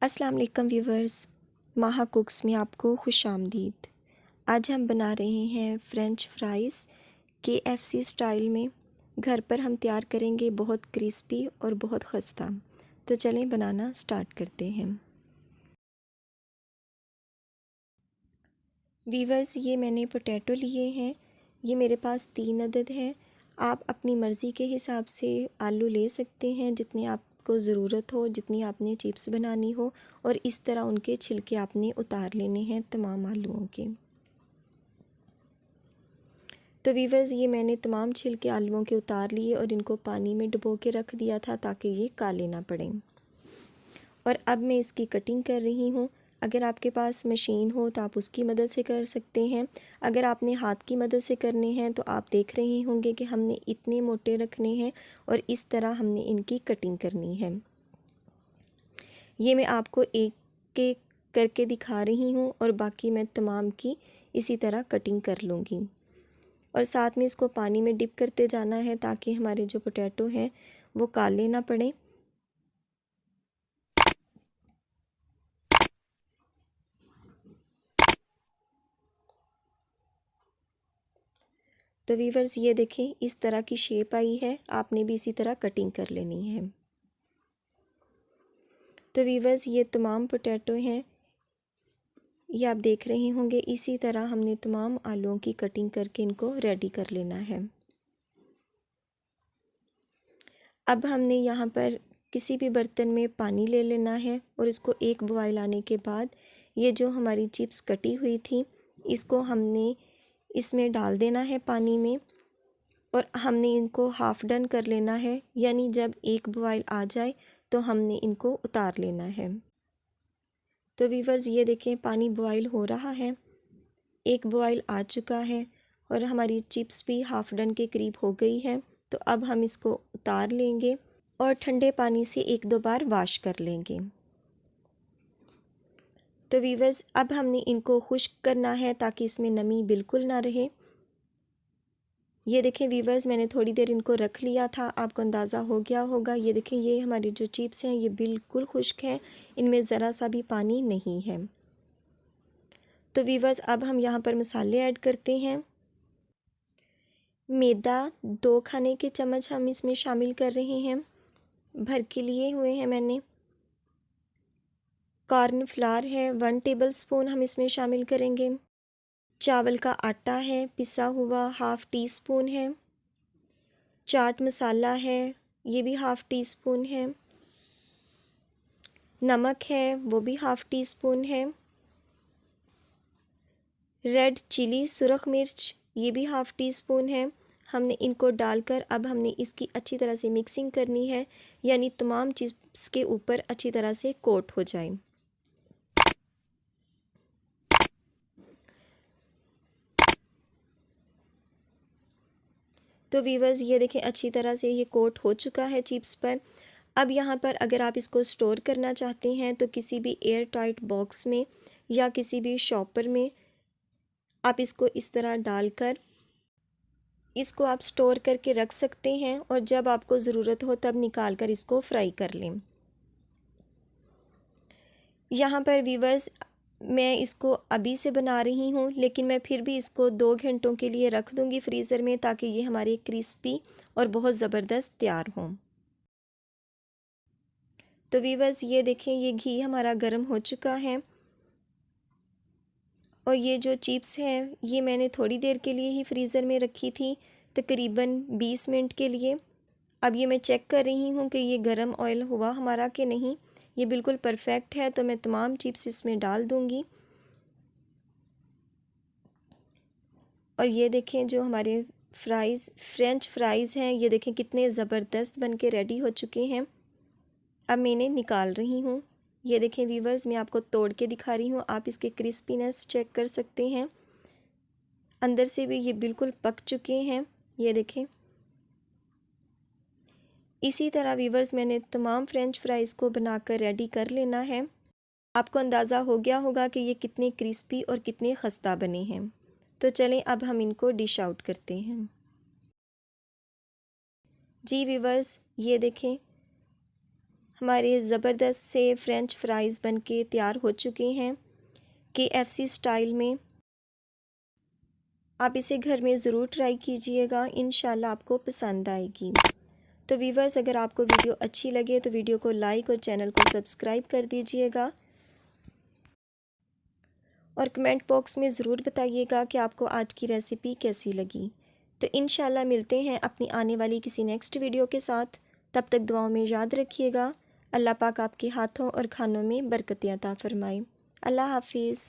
अस्सलाम वालेकुम व्यूवर्स, माहा कुक्स में आपको खुशामदीद। आज हम बना रहे हैं फ़्रेंच फ्राइज़ KFC स्टाइल में। घर पर हम तैयार करेंगे बहुत क्रिस्पी और बहुत खस्ता। तो चलें बनाना स्टार्ट करते हैं। व्यूवर्स, ये मैंने पोटैटो लिए हैं। ये मेरे पास 3 अदद हैं। आप अपनी मर्ज़ी के हिसाब से आलू ले सकते हैं, जितने आपको ज़रूरत हो, जितनी आपने चिप्स बनानी हो, और इस तरह उनके छिलके आपने उतार लेने हैं तमाम आलूओं के। तो व्यूवर्स, ये मैंने तमाम छिलके आलूओं के उतार लिए और इनको पानी में डुबो के रख दिया था ताकि ये काले ना पड़ें। और अब मैं इसकी कटिंग कर रही हूँ। अगर आपके पास मशीन हो तो आप उसकी मदद से कर सकते हैं। अगर आपने हाथ की मदद से करने हैं तो आप देख रहे होंगे कि हमने इतने मोटे रखने हैं और इस तरह हमने इनकी कटिंग करनी है। ये मैं आपको एक एक करके दिखा रही हूँ और बाकी मैं तमाम की इसी तरह कटिंग कर लूँगी। और साथ में इसको पानी में डिप करते जाना है ताकि हमारे जो पोटैटो हैं वो काले ना पड़े। तो वीवर्स, ये देखें, इस तरह की शेप आई है। आपने भी इसी तरह कटिंग कर लेनी है। तो वीवर्स, ये तमाम पोटैटो हैं, ये आप देख रहे होंगे। इसी तरह हमने तमाम आलूओं की कटिंग करके इनको रेडी कर लेना है। अब हमने यहाँ पर किसी भी बर्तन में पानी ले लेना है और इसको एक बॉयल आने के बाद ये जो हमारी चिप्स कटी हुई थी इसको हमने इसमें डाल देना है पानी में, और हमने इनको हाफ़ डन कर लेना है, यानी जब एक बॉयल आ जाए तो हमने इनको उतार लेना है। तो वीवर्स, ये देखें, पानी बॉयल हो रहा है, एक बॉयल आ चुका है और हमारी चिप्स भी हाफ़ डन के करीब हो गई है। तो अब हम इसको उतार लेंगे और ठंडे पानी से 1-2 बार वॉश कर लेंगे। तो वीवर्स, अब हमने इनको खुश्क करना है ताकि इसमें नमी बिल्कुल ना रहे। ये देखें वीवर्स, मैंने थोड़ी देर इनको रख लिया था, आपको अंदाज़ा हो गया होगा। ये देखें, ये हमारी जो चिप्स हैं ये बिल्कुल खुश्क हैं, इनमें ज़रा सा भी पानी नहीं है। तो वीवर्स, अब हम यहाँ पर मसाले ऐड करते हैं। मैदा 2 खाने के चम्मच हम इसमें शामिल कर रहे हैं, भर के लिए हुए हैं मैंने। कॉर्नफ्लावर है 1 टेबलस्पून हम इसमें शामिल करेंगे। चावल का आटा है पिसा हुआ 1/2 टीस्पून है। चाट मसाला है, ये भी 1/2 टीस्पून है। नमक है, वो भी 1/2 टीस्पून है। रेड चिली सुरख मिर्च, ये भी 1/2 टीस्पून है। हमने इनको डालकर अब हमने इसकी अच्छी तरह से मिक्सिंग करनी है, यानी तमाम चिप्स के ऊपर अच्छी तरह से कोट हो जाए। तो वीवर्स, ये देखें, अच्छी तरह से ये कोट हो चुका है चिप्स पर। अब यहाँ पर अगर आप इसको स्टोर करना चाहते हैं तो किसी भी एयर टाइट बॉक्स में या किसी भी शॉपर में आप इसको इस तरह डालकर इसको आप स्टोर करके रख सकते हैं, और जब आपको ज़रूरत हो तब निकाल कर इसको फ्राई कर लें। यहाँ पर वीवर्स, मैं इसको अभी से बना रही हूँ, लेकिन मैं फिर भी इसको 2 घंटों के लिए रख दूँगी फ्रीज़र में ताकि ये हमारे क्रिस्पी और बहुत ज़बरदस्त तैयार हों। तो वीवर्स, ये देखें, ये घी हमारा गर्म हो चुका है और ये जो चिप्स हैं ये मैंने थोड़ी देर के लिए ही फ्रीज़र में रखी थी, तकरीबन 20 मिनट के लिए। अब ये मैं चेक कर रही हूँ कि ये गरम ऑयल हुआ हमारा कि नहीं। ये बिल्कुल परफेक्ट है, तो मैं तमाम चिप्स इसमें डाल दूँगी। और ये देखें, जो हमारे फ्रेंच फ्राइज़ हैं, ये देखें कितने ज़बरदस्त बन के रेडी हो चुके हैं। अब मैंने निकाल रही हूँ। ये देखें वीवर्स, मैं आपको तोड़ के दिखा रही हूँ, आप इसके क्रिस्पीनेस चेक कर सकते हैं। अंदर से भी ये बिल्कुल पक चुके हैं, ये देखें। इसी तरह वीवर्स, मैंने तमाम फ्रेंच फ्राइज़ को बनाकर रेडी कर लेना है। आपको अंदाज़ा हो गया होगा कि ये कितने क्रिस्पी और कितने खस्ता बने हैं। तो चलें अब हम इनको डिश आउट करते हैं। जी वीवर्स, ये देखें, हमारे ज़बरदस्त से फ़्रेंच फ्राइज़ बनके तैयार हो चुके हैं KFC स्टाइल में। आप इसे घर में ज़रूर ट्राई कीजिएगा, इंशाल्लाह आपको पसंद आएगी। तो वीवर्स, अगर आपको वीडियो अच्छी लगे तो वीडियो को लाइक और चैनल को सब्सक्राइब कर दीजिएगा और कमेंट बॉक्स में ज़रूर बताइएगा कि आपको आज की रेसिपी कैसी लगी। तो इंशाल्लाह मिलते हैं अपनी आने वाली किसी नेक्स्ट वीडियो के साथ। तब तक दुआओं में याद रखिएगा। अल्लाह पाक आपके हाथों और खानों में बरकत अता फरमाए। अल्लाह हाफिज़।